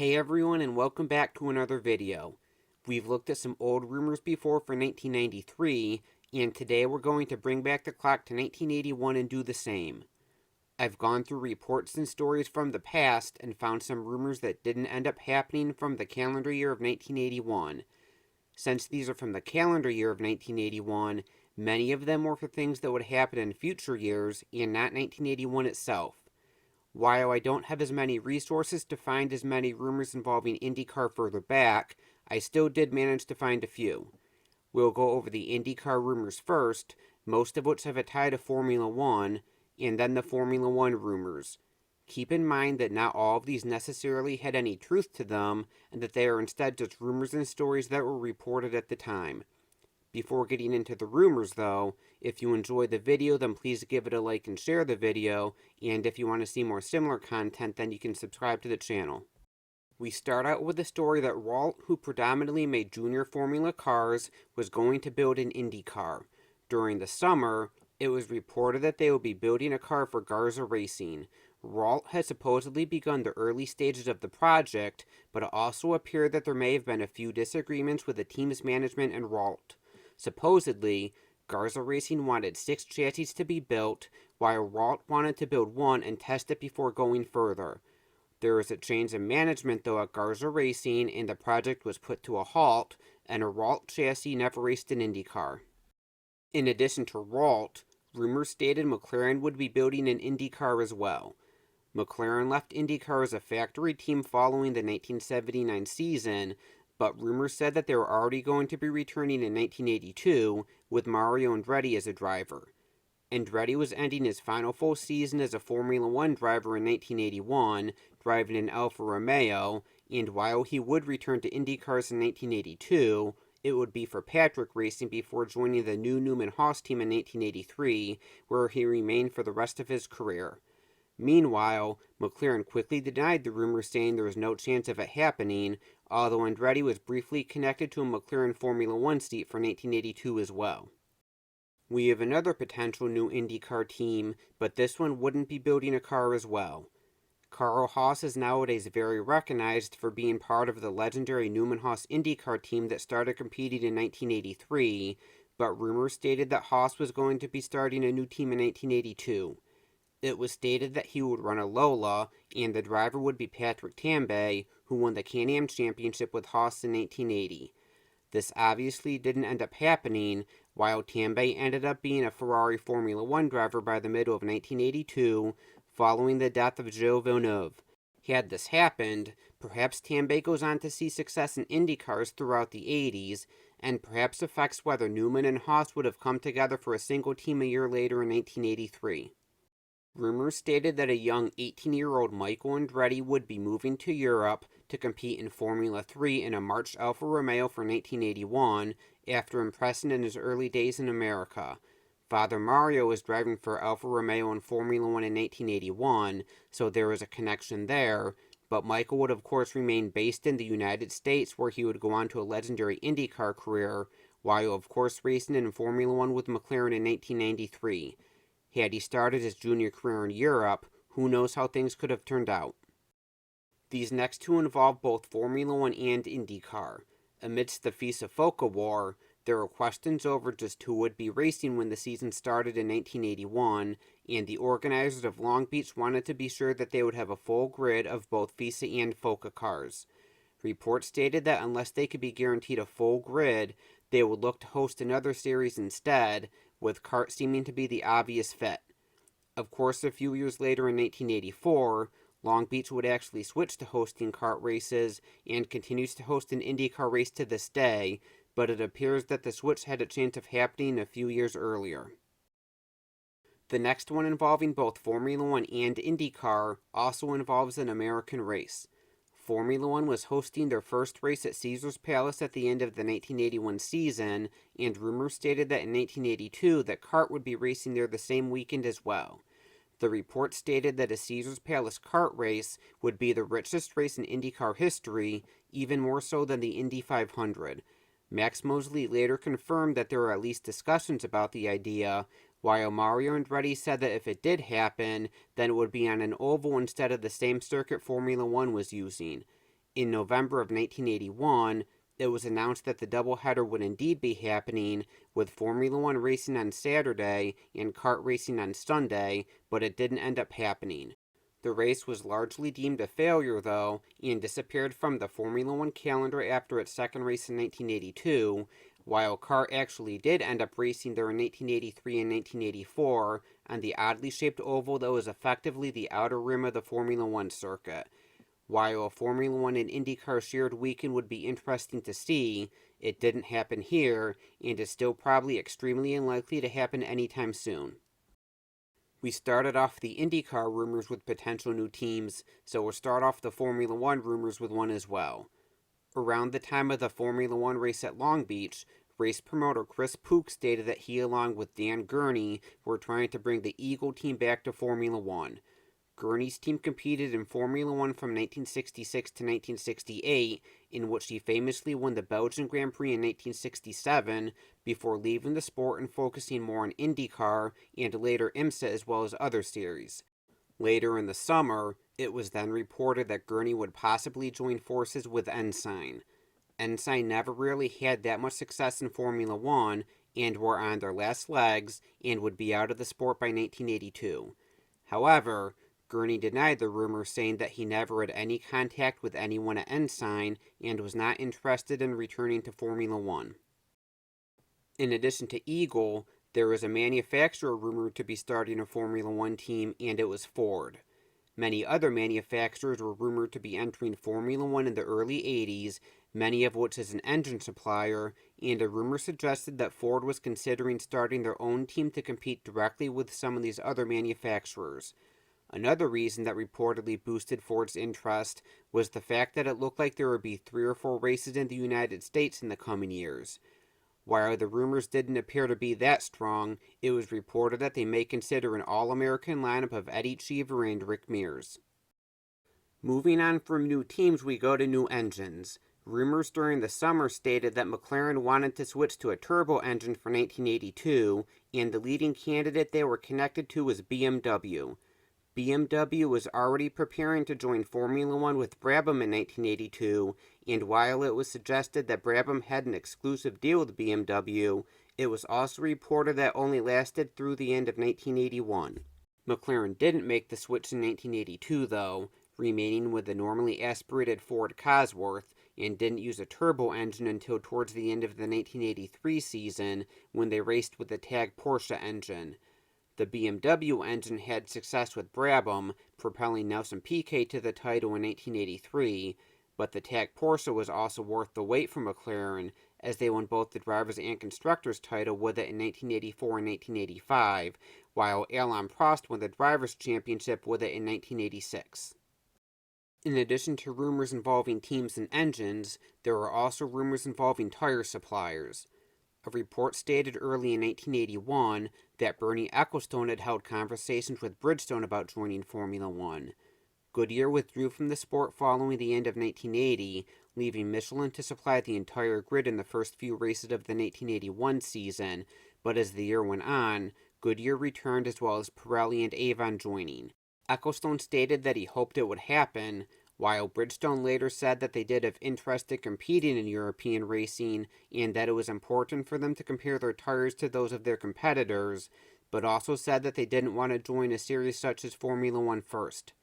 Hey everyone, and welcome back to another video. We've looked at some old rumors before for 1993, and today we're going to bring back the clock to 1981 and do the same. I've gone through reports and stories from the past and found some rumors that didn't end up happening from the calendar year of 1981. Since these are from the calendar year of 1981, many of them were for things that would happen in future years and not 1981 itself. While I don't have as many resources to find as many rumors involving IndyCar further back, I still did manage to find a few. We'll go over the IndyCar rumors first, most of which have a tie to Formula One, and then the Formula One rumors. Keep in mind that not all of these necessarily had any truth to them, and that they are instead just rumors and stories that were reported at the time. Before getting into the rumors though, if you enjoyed the video then please give it a like and share the video, and if you want to see more similar content then you can subscribe to the channel. We start out with a story that Walt, who predominantly made junior Formula cars, was going to build an IndyCar. During the summer, it was reported that they would be building a car for Garza Racing. Walt had supposedly begun the early stages of the project, but it also appeared that there may have been a few disagreements with the team's management and Walt. Supposedly, Garza Racing wanted 6 chassis to be built, while Walt wanted to build one and test it before going further. There was a change in management though at Garza Racing, and the project was put to a halt, and a Walt chassis never raced an IndyCar. In addition to Walt, rumors stated McLaren would be building an IndyCar as well. McLaren left IndyCar as a factory team following the 1979 season, but rumors said that they were already going to be returning in 1982, with Mario Andretti as a driver. Andretti was ending his final full season as a Formula One driver in 1981, driving an Alfa Romeo, and while he would return to IndyCars in 1982, it would be for Patrick Racing before joining the new Newman-Haas team in 1983, where he remained for the rest of his career. Meanwhile, McLaren quickly denied the rumor, saying there was no chance of it happening, although Andretti was briefly connected to a McLaren Formula One seat for 1982 as well. We have another potential new IndyCar team, but this one wouldn't be building a car as well. Carl Haas is nowadays very recognized for being part of the legendary Newman-Haas IndyCar team that started competing in 1983, but rumors stated that Haas was going to be starting a new team in 1982. It was stated that he would run a Lola, and the driver would be Patrick Tambay, who won the Can-Am Championship with Haas in 1980. This obviously didn't end up happening, while Tambay ended up being a Ferrari Formula One driver by the middle of 1982, following the death of Gilles Villeneuve. Had this happened, perhaps Tambay goes on to see success in IndyCars throughout the 80s, and perhaps affects whether Newman and Haas would have come together for a single team a year later in 1983. Rumors stated that a young 18-year-old Michael Andretti would be moving to Europe to compete in Formula 3 in a March Alfa Romeo for 1981, after impressing in his early days in America. Father Mario was driving for Alfa Romeo in Formula 1 in 1981, so there was a connection there, but Michael would of course remain based in the United States, where he would go on to a legendary IndyCar career, while of course racing in Formula 1 with McLaren in 1993. Had he started his junior career in Europe, who knows how things could have turned out. These next two involve both Formula One and IndyCar. Amidst the FISA-FOCA war, there were questions over just who would be racing when the season started in 1981, and the organizers of Long Beach wanted to be sure that they would have a full grid of both FISA and FOCA cars. Reports stated that unless they could be guaranteed a full grid, they would look to host another series instead, with kart seeming to be the obvious fit. Of course, a few years later in 1984, Long Beach would actually switch to hosting kart races and continues to host an IndyCar race to this day, but it appears that the switch had a chance of happening a few years earlier. The next one, involving both Formula One and IndyCar, also involves an American race. Formula One was hosting their first race at Caesars Palace at the end of the 1981 season, and rumors stated that in 1982 that kart would be racing there the same weekend as well. The report stated that a Caesars Palace kart race would be the richest race in IndyCar history, even more so than the Indy 500. Max Mosley later confirmed that there were at least discussions about the idea, while Mario Andretti said that if it did happen, then it would be on an oval instead of the same circuit Formula One was using. In November of 1981, it was announced that the doubleheader would indeed be happening, with Formula One racing on Saturday and kart racing on Sunday, but it didn't end up happening. The race was largely deemed a failure, though, and disappeared from the Formula One calendar after its second race in 1982, while kart actually did end up racing there in 1983 and 1984 on the oddly shaped oval that was effectively the outer rim of the Formula One circuit. While a Formula One and IndyCar shared weekend would be interesting to see, it didn't happen here, and is still probably extremely unlikely to happen anytime soon. We started off the IndyCar rumors with potential new teams, so we'll start off the Formula One rumors with one as well. Around the time of the Formula One race at Long Beach, race promoter Chris Pook stated that he, along with Dan Gurney, were trying to bring the Eagle team back to Formula One. Gurney's team competed in Formula One from 1966 to 1968, in which he famously won the Belgian Grand Prix in 1967, before leaving the sport and focusing more on IndyCar and later IMSA as well as other series. Later in the summer, it was then reported that Gurney would possibly join forces with Ensign. Ensign never really had that much success in Formula One, and were on their last legs, and would be out of the sport by 1982. However, Gurney denied the rumor, saying that he never had any contact with anyone at Ensign and was not interested in returning to Formula One. In addition to Eagle, there was a manufacturer rumored to be starting a Formula One team, and it was Ford. Many other manufacturers were rumored to be entering Formula One in the early 80s, many of which is an engine supplier, and a rumor suggested that Ford was considering starting their own team to compete directly with some of these other manufacturers. Another reason that reportedly boosted Ford's interest was the fact that it looked like there would be 3 or 4 races in the United States in the coming years. While the rumors didn't appear to be that strong, it was reported that they may consider an All-American lineup of Eddie Cheever and Rick Mears. Moving on from new teams, we go to new engines. Rumors during the summer stated that McLaren wanted to switch to a turbo engine for 1982, and the leading candidate they were connected to was BMW. BMW was already preparing to join Formula One with Brabham in 1982, and while it was suggested that Brabham had an exclusive deal with BMW, it was also reported that only lasted through the end of 1981. McLaren didn't make the switch in 1982, though, remaining with the normally aspirated Ford Cosworth, and didn't use a turbo engine until towards the end of the 1983 season, when they raced with the Tag Porsche engine. The BMW engine had success with Brabham, propelling Nelson Piquet to the title in 1983, but the Tag Porsche was also worth the wait for McLaren, as they won both the drivers' and constructors' title with it in 1984 and 1985, while Alain Prost won the drivers' championship with it in 1986. In addition to rumors involving teams and engines, there were also rumors involving tire suppliers. A report stated early in 1981 that Bernie Ecclestone had held conversations with Bridgestone about joining Formula One. Goodyear withdrew from the sport following the end of 1980, leaving Michelin to supply the entire grid in the first few races of the 1981 season, but as the year went on, Goodyear returned as well as Pirelli and Avon joining. Ecclestone stated that he hoped it would happen, while Bridgestone later said that they did have interest in competing in European racing and that it was important for them to compare their tires to those of their competitors, but also said that they didn't want to join a series such as Formula One first.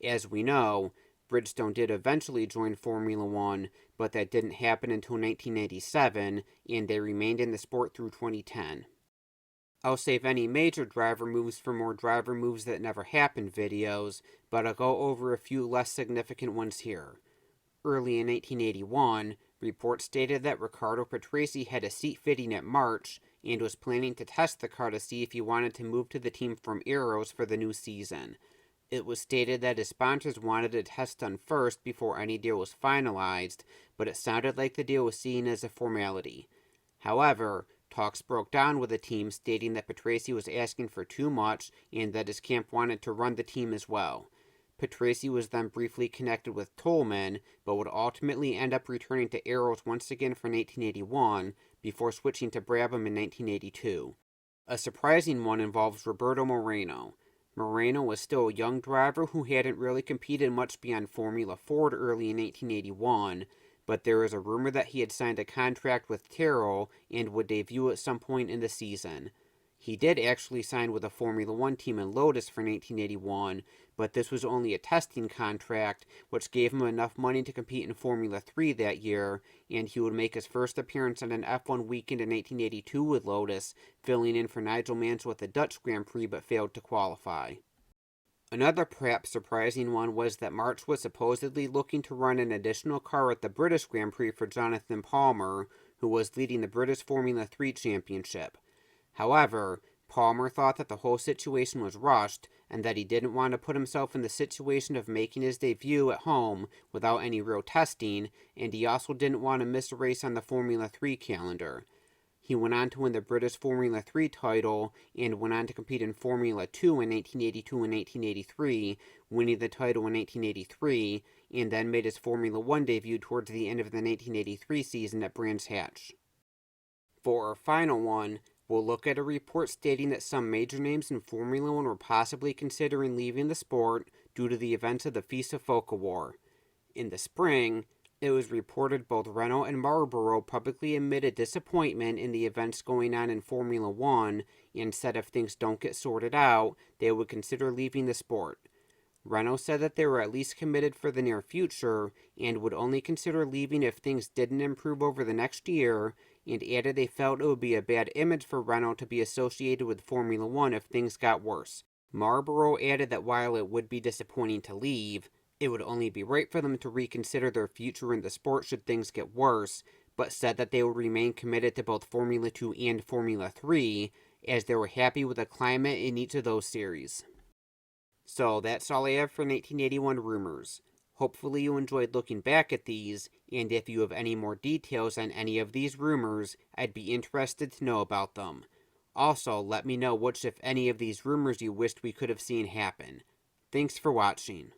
As we know, Bridgestone did eventually join Formula One, but that didn't happen until 1997, and they remained in the sport through 2010. I'll save any major driver moves for more driver moves that never happened videos, but I'll go over a few less significant ones here. Early in 1981, reports stated that Riccardo Patrese had a seat fitting at March and was planning to test the car to see if he wanted to move to the team from Arrows for the new season. It was stated that his sponsors wanted a test done first before any deal was finalized, but it sounded like the deal was seen as a formality. However, talks broke down with the team, stating that Patrese was asking for too much and that his camp wanted to run the team as well. Patrese was then briefly connected with Toleman, but would ultimately end up returning to Arrows once again for 1981, before switching to Brabham in 1982. A surprising one involves Roberto Moreno. Moreno was still a young driver who hadn't really competed much beyond Formula Ford early in 1981, but there was a rumor that he had signed a contract with Tyrrell and would debut at some point in the season. He did actually sign with a Formula One team in Lotus for 1981, but this was only a testing contract, which gave him enough money to compete in Formula 3 that year, and he would make his first appearance on an F1 weekend in 1982 with Lotus, filling in for Nigel Mansell at the Dutch Grand Prix but failed to qualify. Another perhaps surprising one was that March was supposedly looking to run an additional car at the British Grand Prix for Jonathan Palmer, who was leading the British Formula 3 Championship. However, Palmer thought that the whole situation was rushed and that he didn't want to put himself in the situation of making his debut at home without any real testing, and he also didn't want to miss a race on the Formula 3 calendar. He went on to win the British Formula 3 title and went on to compete in Formula 2 in 1982 and 1983, winning the title in 1983, and then made his Formula 1 debut towards the end of the 1983 season at Brands Hatch. For our final one, we'll look at a report stating that some major names in Formula 1 were possibly considering leaving the sport due to the events of the FISA-FOCA war. In the spring, it was reported both Renault and Marlboro publicly admitted disappointment in the events going on in Formula 1 and said if things don't get sorted out, they would consider leaving the sport. Renault said that they were at least committed for the near future and would only consider leaving if things didn't improve over the next year, and added they felt it would be a bad image for Renault to be associated with Formula 1 if things got worse. Marlboro added that while it would be disappointing to leave, it would only be right for them to reconsider their future in the sport should things get worse, but said that they would remain committed to both Formula 2 and Formula 3, as they were happy with the climate in each of those series. So that's all I have for 1981 rumors. Hopefully you enjoyed looking back at these, and if you have any more details on any of these rumors, I'd be interested to know about them. Also, let me know which, if any, of these rumors you wished we could have seen happen. Thanks for watching.